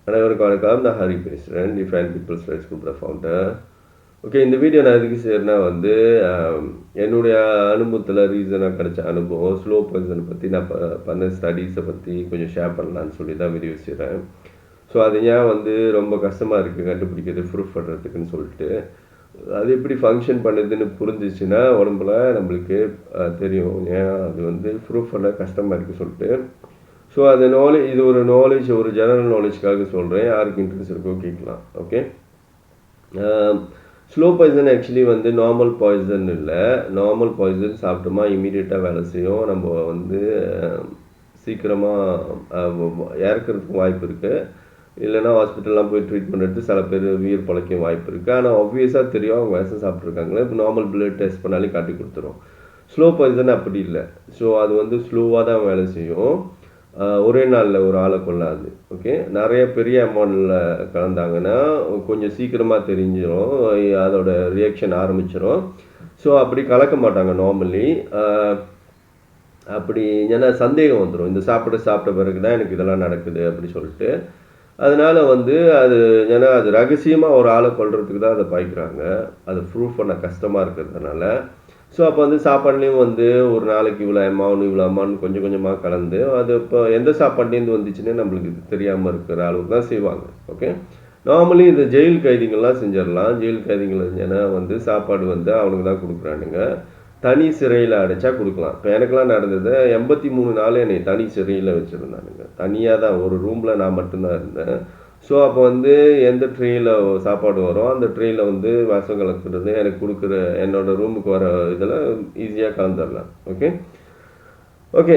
அனைவருக்கும் வணக்கம். நான் ஹரி பேசுகிறேன், define people's rights group founder. Okay, இந்த வீடியோ நான் எதுக்கு செய்கிறேன்னா என்னுடைய அனுபவத்தில் ரீசனாக கிடைச்ச அனுபவம் ஸ்லோ பாய்சனை பற்றி நான் பண்ண ஸ்டடீஸை பற்றி கொஞ்சம் ஷேர் பண்ணலான்னு சொல்லி தான் வீடியோ செய்கிறேன். ஸோ அது ஏன் ரொம்ப கஷ்டமாக இருக்குது கண்டுபிடிக்கிறது ப்ரூஃப் பண்ணுறதுக்குன்னு சொல்லிட்டு, அது எப்படி ஃபங்க்ஷன் பண்ணுதுன்னு புரிஞ்சிச்சுன்னா உடம்புல நம்மளுக்கு தெரியும் ஏன் அது ப்ரூஃப் பண்ண கஷ்டமாக இருக்குது சொல்லிட்டு. ஸோ அது இது ஒரு நாலேஜ், ஒரு ஜெனரல் நாலேஜ்க்காக சொல்கிறேன். யாருக்கு இன்ட்ரெஸ்ட் இருக்கோ கேட்கலாம். Okay, slow poison actually normal poison இல்லை. நார்மல் பாய்சன் சாப்பிட்டோமா இமீடியட்டாக வேலை செய்யும். நம்ம சீக்கிரமாக இறக்கிறதுக்கும் வாய்ப்பு இருக்குது. இல்லைனா ஹாஸ்பிட்டல்லாம் போய் ட்ரீட்மெண்ட் எடுத்து சில பேர் உயிர் பழைக்கும் வாய்ப்பு இருக்குது. ஆனால் ஆப்வியஸாக தெரியும் அவங்க விஷம் சாப்பிட்ருக்காங்களே. இப்போ நார்மல் பிளட் டெஸ்ட் பண்ணாலே காட்டி கொடுத்துரும். ஸ்லோ பாய்சன் அப்படி இல்லை. ஸோ அது ஸ்லோவாக தான் வேலை செய்யும். ஒரே நாளில் ஒரு ஆளை கொள்ளாது. ஓகே, நிறைய பெரிய அமௌண்ட்டில் கலந்தாங்கன்னா கொஞ்சம் சீக்கிரமாக தெரிஞ்சிடும், அதோட ரியாக்ஷன் ஆரம்பிச்சிடும். ஸோ அப்படி கலக்க மாட்டாங்க நார்மலி. அப்படி ஏன்னா சந்தேகம் வந்துடும், இந்த சாப்பிட்ட பிறகு தான் எனக்கு இதெல்லாம் நடக்குது அப்படி சொல்லிட்டு. அதனால் அது ஏன்னா அது ரகசியமாக ஒரு ஆளை கொள்றதுக்கு தான் அதை பாய்க்கிறாங்க. அது ப்ரூஃப் பண்ண கஷ்டமாக இருக்கிறதுனால. ஸோ அப்போ சாப்பாடுலேயும் ஒரு நாளைக்கு இவ்வளோ அமௌண்ட் கொஞ்சம் கொஞ்சமாக கலந்து அது இப்போ எந்த சாப்பாட்லேருந்து வந்துச்சுன்னு நம்மளுக்கு தெரியாமல் இருக்கிற அளவுக்கு தான் செய்வாங்க. ஓகே, நார்மலி இந்த ஜெயில் கைதிகள்லாம் செஞ்சிடலாம். ஜெயில் கைதிகள் ஏன்னா சாப்பாடு அவனுக்கு தான் கொடுக்குறானுங்க. தனி சிறையில் அடைச்சா கொடுக்கலாம். இப்போ எனக்கெல்லாம் நடந்தது 83 நாள் என்னை தனி சிறையில் வச்சுருந்தானுங்க. தனியாக தான் ஒரு ரூமில் நான் மட்டும்தான் இருந்தேன். ஸோ அப்போ எந்த ட்ரேயில் சாப்பாடு வரும் அந்த ட்ரேயில் விஷம் கலக்கிறது எனக்கு கொடுக்குற என்னோடய ரூமுக்கு வர இதில் ஈஸியாக கலந்துடலாம். ஓகே ஓகே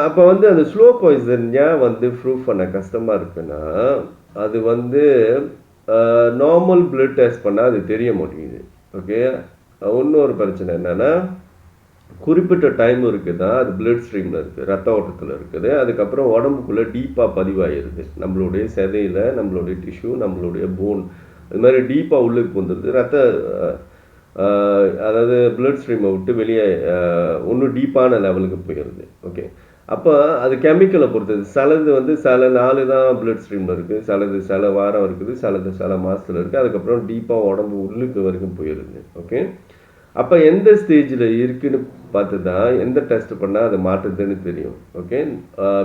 அப்போ அந்த ஸ்லோ பாய்சன் ஏன் ப்ரூஃப் பண்ண கஷ்டமாக இருக்குன்னா, அது நார்மல் பிளட் டெஸ்ட் பண்ணால் அது தெரிய மாட்டேங்குது. ஓகே, இன்னொரு பிரச்சனை என்னென்னா, குறிப்பிட்ட டைம் இருக்குது தான் அது பிளட் ஸ்ட்ரீமில் இருக்குது, ரத்த ஓட்டத்தில் இருக்குது. அதுக்கப்புறம் உடம்புக்குள்ளே டீப்பாக பதிவாகிடுது. நம்மளுடைய செதையில் நம்மளுடைய டிஷ்யூ, நம்மளுடைய போன், அது மாதிரி டீப்பாக உள்ளுக்கு வந்துடுது. அதாவது பிளட் ஸ்ட்ரீமை விட்டு வெளியே இன்னும் டீப்பான லெவலுக்கு போயிடுது. ஓகே, அப்போ அது கெமிக்கலை பொறுத்தது. சிலது சில நாள் தான் பிளட் ஸ்ட்ரீமில் இருக்குது, சிலது சில வாரம் இருக்குது, சிலது சில மாதத்தில் இருக்குது. அதுக்கப்புறம் டீப்பாக உடம்பு உள்ளுக்கு வரைக்கும் போயிடுது. ஓகே, அப்போ எந்த ஸ்டேஜில் இருக்குன்னு பார்த்து தான் எந்த டெஸ்ட் பண்ணால் அது மாற்றுதுன்னு தெரியும். Okay,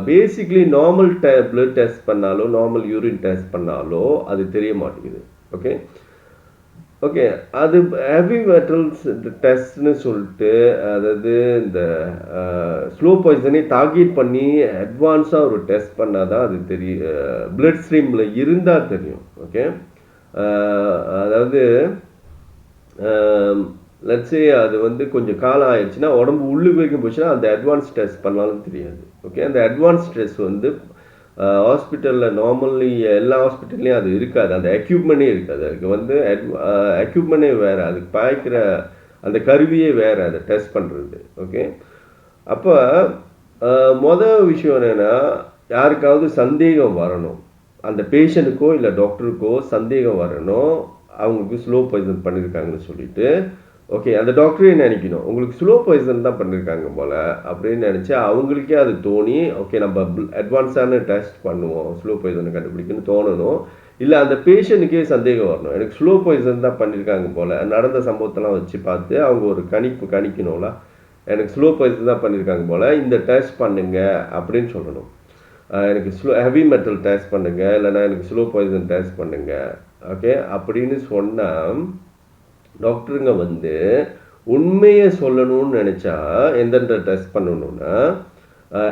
basically normal blood test பண்ணாலோ நார்மல் யூரின் டெஸ்ட் பண்ணாலோ அது தெரிய மாட்டேங்குது. ஓகே ஓகே அது ஹெவி மெட்டல்ஸ் டெஸ்ட்னு சொல்லிட்டு, அதாவது இந்த ஸ்லோ பாய்சனை டார்கெட் பண்ணி அட்வான்ஸாக ஒரு டெஸ்ட் பண்ணால் தான் அது தெரியும், பிளட் ஸ்ட்ரீமில் இருந்தால் தெரியும். ஓகே, அதாவது லட்சே அது கொஞ்சம் காலம் ஆயிடுச்சுன்னா உடம்பு உள்ளுக்கு வரைக்கும் போச்சுன்னா அந்த அட்வான்ஸ் டெஸ்ட் பண்ணாலும் தெரியாது. ஓகே, அந்த அட்வான்ஸ் டெஸ்ட் ஹாஸ்பிட்டலில் நார்மலி எல்லா ஹாஸ்பிட்டல்லையும் அது இருக்காது. அந்த எக்யூப்மெண்ட்டே இருக்காது. அதுக்கு எக்யூப்மெண்ட்டே வேறு, அதுக்கு பாய்க்கிற அந்த கருவியே வேறு, அதை டெஸ்ட் பண்ணுறது. ஓகே, அப்போ மொதல் விஷயம் என்னென்னா, யாருக்காவது சந்தேகம் வரணும், அந்த பேஷண்ட்டுக்கோ இல்லை டாக்டருக்கோ சந்தேகம் வரணும் அவங்களுக்கு ஸ்லோ பாய்சன் பண்ணியிருக்காங்கன்னு சொல்லிட்டு. ஓகே, அந்த டாக்டரே நினைக்கணும் உங்களுக்கு ஸ்லோ பாய்சன் தான் பண்ணியிருக்காங்க போல் அப்படின்னு நினச்சி அவங்களுக்கே அது தோணி, ஓகே நம்ம அட்வான்ஸான டெஸ்ட் பண்ணுவோம் ஸ்லோ பாய்சனை கண்டுபிடிக்கணும்னு தோணணும். இல்லை அந்த பேஷண்ட்டுக்கே சந்தேகம் வரணும், எனக்கு ஸ்லோ பாய்சன் தான் பண்ணியிருக்காங்க போல், நடந்த சம்பவத்தெல்லாம் வச்சு பார்த்து அவங்க ஒரு கணிக்கணும்ல, எனக்கு ஸ்லோ பாய்சன் தான் பண்ணியிருக்காங்க போல், இந்த டெஸ்ட் பண்ணுங்க அப்படின்னு சொல்லணும். எனக்கு ஹெவி மெட்டல் டெஸ்ட் பண்ணுங்க, இல்லைனா எனக்கு ஸ்லோ பாய்சன் டெஸ்ட் பண்ணுங்க. ஓகே, அப்படின்னு சொன்னால் டாக்டருங்க உண்மையை சொல்லணும்னு நினச்சா எந்தெந்த டெஸ்ட் பண்ணணும்னா,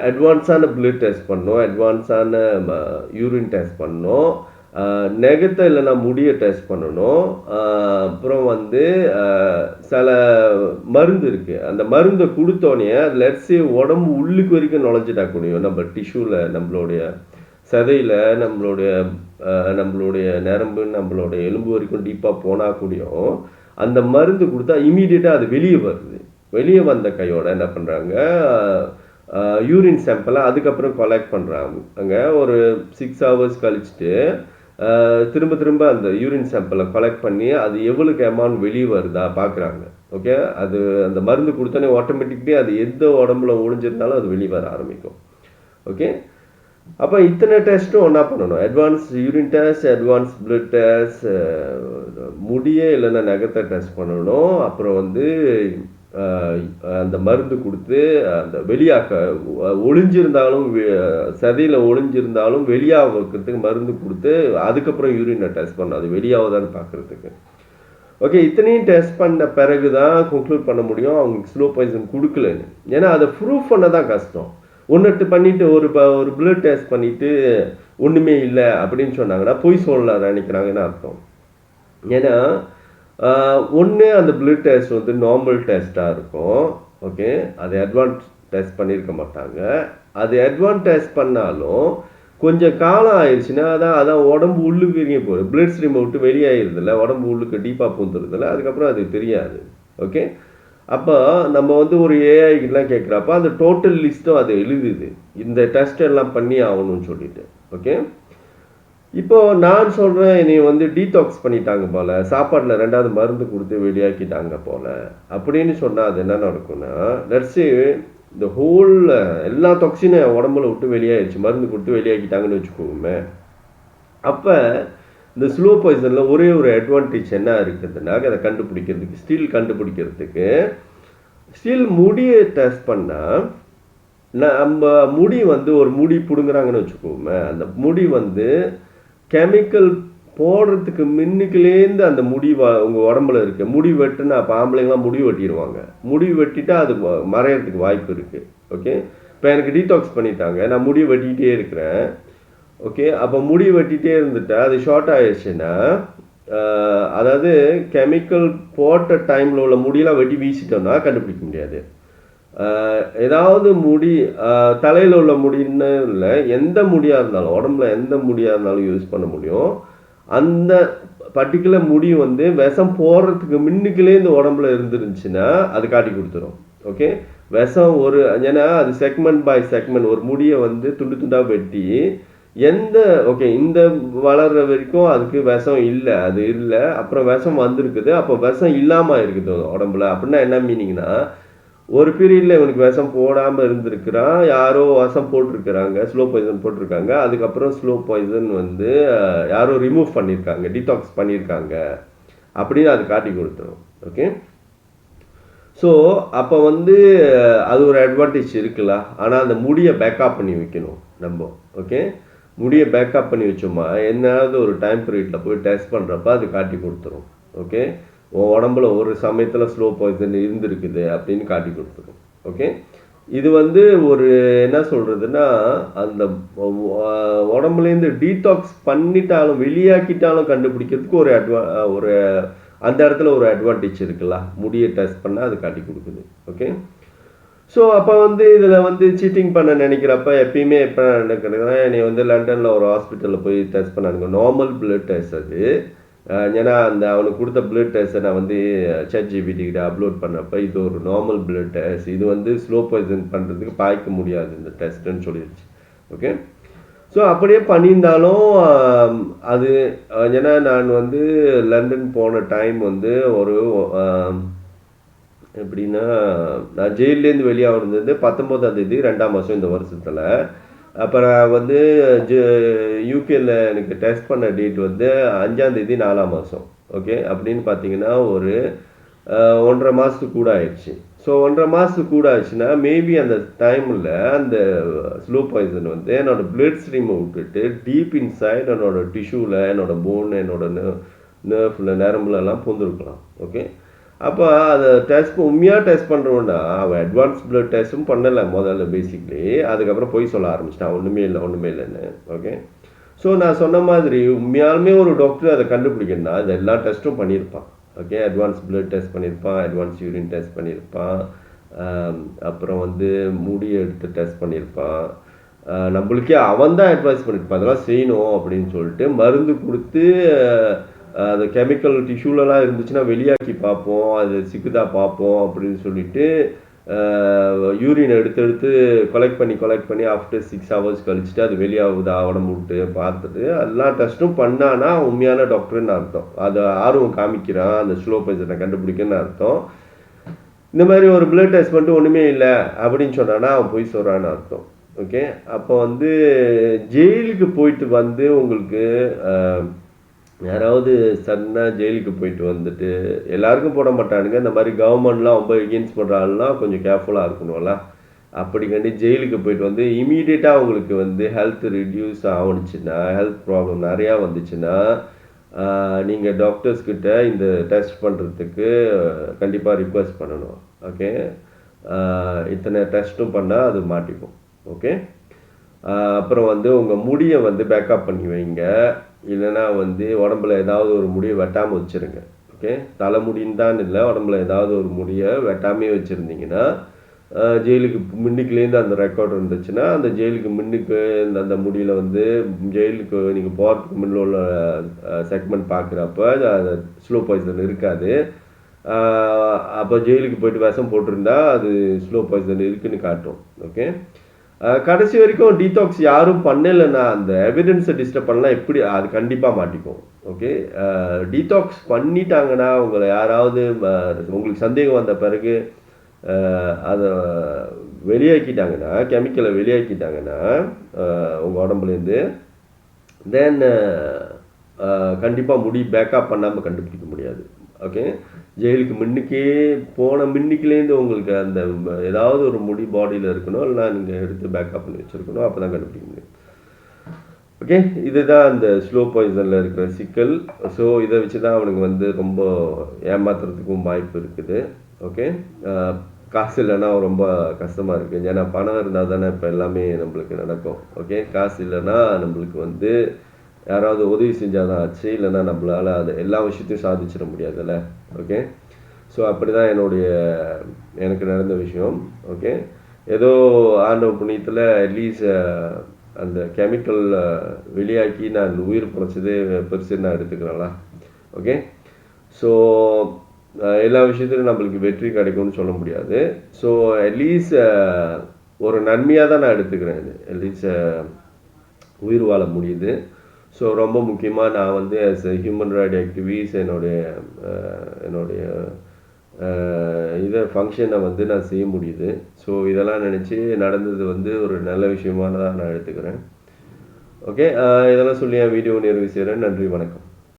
அட்வான்ஸான பிளட் டெஸ்ட் பண்ணணும், அட்வான்ஸான யூரின் டெஸ்ட் பண்ணணும், நெகத்தை இல்லைனா முடியை டெஸ்ட் பண்ணணும். அப்புறம் சில மருந்து இருக்குது, அந்த மருந்தை கொடுத்தோன்னே அது லெட்ஸே உடம்பு உள்ளுக்கு வரைக்கும் நுழைஞ்சிட்டா கூடியும், நம்ம டிஷ்யூவில், நம்மளுடைய சதையில், நம்மளுடைய நரம்பு, நம்மளுடைய எலும்பு வரைக்கும் டீப்பாக போனால் கூடியும் அந்த மருந்து கொடுத்தா இமீடியட்டாக அது வெளியே வருது. வெளியே வந்த கையோட என்ன பண்ணுறாங்க, யூரின் சாம்பிளை அதுக்கப்புறம் கலெக்ட் பண்ணுறாங்க. அங்கே ஒரு 6 hours கழிச்சுட்டு திரும்ப அந்த யூரின் சாம்பிளை கலெக்ட் பண்ணி அது எவ்வளோக்கு அமௌண்ட் வெளியே வருதா பார்க்குறாங்க. ஓகே, அது அந்த மருந்து கொடுத்தோன்னே ஆட்டோமேட்டிக்லி அது எந்த உடம்புல ஒழிஞ்சிருந்தாலும் அது வெளியே வர ஆரம்பிக்கும். ஓகே, அப்போ இத்தனை டெஸ்ட்டும் ஒன்றா பண்ணணும். Advance urine test, advance blood test, முடியே இல்லைன்னா நகத்தை டெஸ்ட் பண்ணணும். அப்புறம் வந்து அந்த மருந்து கொடுத்து அந்த வெளியாக்க ஒளிஞ்சிருந்தாலும் சதியில் ஒளிஞ்சிருந்தாலும் வெளியாகிறதுக்கு மருந்து கொடுத்து அதுக்கப்புறம் யூரினை டெஸ்ட் பண்ணணும், அது வெளியாகுதான்னு பார்க்குறதுக்கு. ஓகே, இத்தனையும் டெஸ்ட் பண்ண பிறகு தான் கன்க்ளூட் பண்ண முடியும் அவங்களுக்கு ஸ்லோ பாய்சன் கொடுக்கலன்னு. ஏன்னா அதை ப்ரூஃப் பண்ண தான் கஷ்டம். ஒன்றுட்டு பண்ணிவிட்டு ஒரு பிளட் டெஸ்ட் பண்ணிவிட்டு ஒன்றுமே இல்லை அப்படின்னு சொன்னாங்கன்னா பொய் சொல்லலாம் நினைக்கிறாங்கன்னு அர்த்தம். ஏன்னா ஒன்று அந்த பிளட் டெஸ்ட் வந்து நார்மல் டெஸ்ட்டாக இருக்கும். ஓகே, அது அட்வான்ஸ் டெஸ்ட் பண்ணியிருக்க மாட்டாங்க. அது அட்வான்ஸ் டெஸ்ட் பண்ணாலும் கொஞ்சம் காலம் ஆயிடுச்சுன்னா அதான் உடம்பு உள்ளுக்கு இறங்கி போகுது, பிளட் ஸ்ட்ரீமை விட்டு வெளியாகிருதில்ல, உடம்பு உள்ளுக்கு டீப்பாக பூந்துருதில்ல, அதுக்கப்புறம் அது தெரியாது. ஓகே, அப்போ நம்ம வந்து ஒரு ஏஐக்கெலாம் கேட்குறப்ப அந்த டோட்டல் லிஸ்ட்டும் அது எழுதுது, இந்த டெஸ்ட் எல்லாம் பண்ணி ஆகணும்னு சொல்லிட்டு. ஓகே, இப்போ நான் சொல்கிறேன் நீ வந்து டீடாக்ஸ் பண்ணிட்டாங்க போல், சாப்பாட்டில் 2வது மருந்து கொடுத்து வெளியாக்கிட்டாங்க போல் அப்படின்னு சொன்னால் அது என்ன நடக்கும்னா, லெட்ஸ் இந்த ஹோல் எல்லா டாக்ஸினும் உடம்புல விட்டு வெளியாகிடுச்சு, மருந்து கொடுத்து வெளியாக்கிட்டாங்கன்னு வச்சுக்கோங்க. அப்போ இந்த ஸ்லோ பாய்சனில் ஒரே ஒரு அட்வான்டேஜ் என்ன இருக்குதுன்னா, அதை கண்டுபிடிக்கிறதுக்கு ஸ்டில் முடியை டெஸ்ட் பண்ணால் நம்ம முடி வந்து ஒரு முடி பிடுங்குறாங்கன்னு வச்சுக்கோங்க, அந்த முடி வந்து கெமிக்கல் போடுறதுக்கு முன்னுக்குலேருந்து அந்த முடி உங்கள் உடம்புல இருக்கு. முடி வெட்டுனா இப்போ ஆம்பளைங்களாம் முடி வெட்டிடுவாங்க, முடி வெட்டிட்டா அது மறையறதுக்கு வாய்ப்பு இருக்குது. ஓகே, இப்போ எனக்கு டீடாக்ஸ் பண்ணிட்டாங்க, நான் முடி வெட்டிகிட்டே இருக்கிறேன். ஓகே, அப்போ முடி வெட்டிகிட்டே இருந்துட்டா அது ஷார்ட் ஆயிடுச்சுன்னா, அதாவது கெமிக்கல் போட்ட டைமில் உள்ள முடியெல்லாம் வெட்டி வீசிட்டோம்னா கண்டுபிடிக்க முடியாது. ஏதாவது முடி தலையில் உள்ள முடின்னு இல்லை, எந்த முடியாக இருந்தாலும் உடம்புல எந்த முடியாக இருந்தாலும் யூஸ் பண்ண முடியும். அந்த பர்டிகுலர் முடி வந்து விஷம் போடுறதுக்கு முன்னுக்குள்ளே இந்த உடம்புல இருந்துருந்துச்சுன்னா அது காட்டி கொடுத்துரும். ஓகே, விஷம் ஏன்னா அது செக்மெண்ட் பை செக்மெண்ட் ஒரு முடியை வந்து துண்டு துண்டாக வெட்டி இந்த வளர்ற வரைக்கும் அதுக்கு விஷம் இல்லை, அது இல்லை, அப்புறம் விஷம் வந்திருக்குது, அப்போ விஷம் இல்லாமல் இருக்குது உடம்புல. அப்படின்னா என்ன மீனிங்னா, ஒரு பீரியடில் இவனுக்கு விஷம் போடாமல் இருந்திருக்கிறான், யாரோ விஷம் போட்டிருக்கிறாங்க, ஸ்லோ பாய்சன் போட்டிருக்காங்க, அதுக்கப்புறம் ஸ்லோ பாய்சன் வந்து யாரோ ரிமூவ் பண்ணியிருக்காங்க, டீடாக்ஸ் பண்ணியிருக்காங்க அப்படின்னு அது காட்டி கொடுத்துரும். ஓகே, ஸோ அப்போ வந்து அது ஒரு அட்வான்டேஜ் இருக்குல்ல. ஆனால் அந்த முடியை பேக்கப் பண்ணி வைக்கணும் நம்ம. ஓகே, முடியை பேக்கப் பண்ணி வச்சோமா என்னாவது ஒரு டைம் பீரியடில் போய் டெஸ்ட் பண்ணுறப்ப அது காட்டி கொடுத்துரும். ஓகே, உடம்புல ஒரு சமயத்தில் ஸ்லோ பாய்சன் இருந்திருக்குது அப்படின்னு காட்டி கொடுத்துரும். ஓகே, இது வந்து ஒரு என்ன சொல்கிறதுன்னா, அந்த உடம்புலேருந்து டீடாக்ஸ் பண்ணிட்டாலும் வெளியாக்கிட்டாலும் கண்டுபிடிக்கிறதுக்கு ஒரு அந்த இடத்துல ஒரு அட்வான்டேஜ் இருக்குல்ல, முடியை டெஸ்ட் பண்ணால் அது காட்டி கொடுக்குது. ஓகே, ஸோ அப்போ வந்து இதில் வந்து சீட்டிங் பண்ண நினைக்கிறப்ப எப்பயுமே எப்போ நடக்கிறதுனா, நீ வந்து லண்டனில் ஒரு ஹாஸ்பிட்டலில் போய் டெஸ்ட் பண்ணானுங்க, நார்மல் பிளட் டெஸ்ட் அது. ஏன்னா அவனுக்கு கொடுத்த பிளட் டெஸ்ட்டை நான் வந்து ChatGPT கிட்ட அப்லோட் பண்ணப்போ இது ஒரு நார்மல் பிளட் டெஸ்ட், இது வந்து ஸ்லோ பாய்சன் பண்ணுறதுக்கு பாய்க்க முடியாது இந்த டெஸ்ட்டுன்னு சொல்லிடுச்சு. ஓகே, ஸோ அப்படியே பண்ணியிருந்தாலும் அது ஏன்னா நான் வந்து லண்டன் போன டைம் வந்து ஒரு எப்படின்னா, நான் ஜெயிலேருந்து வெளியாக இருந்தது 19ஆம் தேதி 2ஆம் மாதம் இந்த வருஷத்தில். அப்போ நான் வந்து யூகேல எனக்கு டெஸ்ட் பண்ண டேட் வந்து 5ஆம் தேதி 4ஆம் மாதம். ஓகே, அப்படின்னு பார்த்தீங்கன்னா ஒரு 1.5 மாதத்துக்கு கூட ஆயிடுச்சு. ஸோ 1.5 மாதத்துக்கு கூட ஆயிடுச்சுன்னா மேபி அந்த டைமில் அந்த ஸ்லோ பாய்சன் வந்து என்னோட பிளட் ஸ்ட்ரீமை விட்டுட்டு டீப் இன்சைட் என்னோட டிஷ்யூவில், என்னோட போன், என்னோட நர்வ்ல நரம்புலலாம் பூந்துருக்கலாம். ஓகே, அப்போ அதை உண்மையாக டெஸ்ட் பண்ணுறோன்னா அவன் அட்வான்ஸ் பிளட் டெஸ்ட்டும் பண்ணலை முதல்ல பேசிக்லி, அதுக்கப்புறம் போய் சொல்ல ஆரம்பிச்சிட்டான் ஒன்றுமே இல்லைன்னு. ஓகே, ஸோ நான் சொன்ன மாதிரி உண்மையாலுமே ஒரு டாக்டர் அதை கண்டுபிடிக்கணும்னா அது எல்லா டெஸ்ட்டும் பண்ணியிருப்பான். ஓகே, அட்வான்ஸ் பிளட் டெஸ்ட் பண்ணியிருப்பான், அட்வான்ஸ் யூரின் டெஸ்ட் பண்ணியிருப்பான், அப்புறம் வந்து முடி எடுத்து டெஸ்ட் பண்ணியிருப்பான். நம்மளுக்கே அவன் தான் அட்வைஸ் பண்ணியிருப்பான் அதெல்லாம் செய்யணும் அப்படின்னு சொல்லிட்டு, மருந்து கொடுத்து அது கெமிக்கல் டிஷ்யூலலாம் இருந்துச்சுன்னா வெளியாக்கி பார்ப்போம், அது சிக்குதா பார்ப்போம் அப்படின்னு சொல்லிட்டு யூரின் எடுத்து கலெக்ட் பண்ணி ஆஃப்டர் 6 ஹவர்ஸ் கழிச்சுட்டு அது வெளியாகுதா உடம்பு விட்டு பார்த்துட்டு எல்லா டெஸ்ட்டும் பண்ணானா உண்மையான டாக்டர்னு அர்த்தம். அது ஆர்வம் காமிக்கிறான் அந்த ஸ்லோ பாய்சனை கண்டுபிடிக்கன்னு அர்த்தம். இந்த மாதிரி ஒரு பிளட் டெஸ்ட் பண்ணிட்டு ஒன்றுமே இல்லை அப்படின்னு சொன்னான்னா அவன் போய் சொல்கிறான்னு அர்த்தம். ஓகே. அப்போ வந்து ஜெயிலுக்கு போயிட்டு வந்து உங்களுக்கு யாராவது சடனா ஜெயிலுக்கு போயிட்டு வந்துட்டு எல்லாருக்கும் போட மாட்டானுங்க. இந்த மாதிரி கவர்மெண்ட்லாம் ரொம்ப எகெயின்ஸ்ட் பண்ற ஆள்லாம் கொஞ்சம் கேர்ஃபுல்லா இருக்கணும்ல. அப்படிங்காண்டி ஜெயிலுக்கு போயிட்டு வந்து இம்மீடியட்டா உங்களுக்கு வந்து ஹெல்த் ரிடியூஸ் ஆவுனுச்சுன்னா, ஹெல்த் ப்ராப்ளம் நெறையா வந்துச்சுன்னா, நீங்க டாக்டர்ஸ் கிட்ட இந்த டெஸ்ட் பண்றதுக்கு கண்டிப்பா ரிக்வெஸ்ட் பண்ணணும். ஓகே. இத்தனை டெஸ்ட்டும் பண்ணா அது மாட்டிக்கும். ஓகே. அப்புறம் வந்து உங்க முடிய வந்து பேக்கப் பண்ணி வைங்க. இல்லைன்னா வந்து உடம்புல ஏதாவது ஒரு முடிய வெட்டாம வச்சிருங்க. ஓகே. தலைமுடின்னு தான் இல்லை, உடம்புல ஏதாவது ஒரு முடிய வெட்டாமையே வச்சிருந்தீங்கன்னா, ஜெயிலுக்கு முன்னுக்குலேருந்து அந்த ரெக்கார்ட் இருந்துச்சுன்னா, அந்த ஜெயிலுக்கு முன்னுக்கு அந்த முடியில வந்து ஜெயிலுக்கு நீங்க போறதுக்கு முன்ன உள்ள செக்மெண்ட் பார்க்குறப்ப அது ஸ்லோ பாய்சன் இருக்காது. அப்போ ஜெயிலுக்கு போயிட்டு விஷம் போட்டிருந்தா அது ஸ்லோ பாய்சன் இருக்குன்னு காட்டும். ஓகே. கடைசி வரைக்கும் டீடாக்ஸ் யாரும் பண்ணலைன்னா அந்த எவிடன்ஸை டிஸ்டர்ப் பண்ணலாம், எப்படி அது கண்டிப்பாக மாட்டிக்கும். ஓகே. டீடாக்ஸ் பண்ணிட்டாங்கன்னா உங்களை யாராவது உங்களுக்கு சந்தேகம் வந்த பிறகு அதை வெளியாக்கிட்டாங்கன்னா, கெமிக்கலை வெளியாக்கிட்டாங்கன்னா உங்கள் உடம்புலேருந்து, தென் கண்டிப்பாக முடி பேக்கப் பண்ணாமல் கண்டுபிடிக்க முடியாது. ஓகே. ஜெயிலுக்கு முன்னுக்கே போன முன்னுக்குலேருந்து உங்களுக்கு அந்த ஏதாவது ஒரு முடி பாடியில் இருக்கணும், இல்லைனா நீங்கள் எடுத்து பேக்கப் பண்ணி வச்சுருக்கணும். அப்போ தான் கண்டுபிடிக்க முடியும். ஓகே. இதுதான் அந்த ஸ்லோ பாய்சனில் இருக்கிற சிக்கல். ஸோ இதை வச்சு தான் அவனுக்கு வந்து ரொம்ப ஏமாத்துறதுக்கும் வாய்ப்பு இருக்குது. ஓகே. காசு இல்லைன்னா ரொம்ப கஷ்டமாக இருக்குது. ஏன்னா பணம் இருந்தால் தானே இப்போ எல்லாமே நம்மளுக்கு நடக்கும். ஓகே. காசு இல்லைன்னா நம்மளுக்கு வந்து யாராவது உதவி செஞ்சால் தான் ஆச்சு, இல்லைன்னா நம்மளால் அதை எல்லா விஷயத்தையும் சாதிச்சிட முடியாதுல்ல. ஓகே. ஸோ அப்படி தான் எனக்கு நடந்த விஷயம். ஓகே. ஏதோ ஆண்டவ புண்ணியத்தில் அட்லீஸ்ட் அந்த கெமிக்கல் வெளியாக்கி நான் உயிர் பிழைச்சதே பெருசுன்னு நான் எடுத்துக்கிறேன்ல. ஓகே. ஸோ எல்லா விஷயத்துலையும் நம்மளுக்கு வெற்றி கிடைக்கும்னு சொல்ல முடியாது. ஸோ அட்லீஸ்ட் ஒரு நன்மையாக தான் நான் எடுத்துக்கிறேன். இது அட்லீஸ்ட் உயிர் வாழ முடியுது. ஸோ ரொம்ப முக்கியமாக நான் வந்து as a human right activist என்னுடைய இதை ஃபங்க்ஷனை வந்து நான் செய்ய முடியுது. ஸோ இதெல்லாம் நினச்சி நடந்தது வந்து ஒரு நல்ல விஷயமாக தான் நான் எடுத்துக்கிறேன். ஓகே. இதெல்லாம் சொல்லி என் வீடியோ நிறைவு செய்கிறேன். நன்றி, வணக்கம்.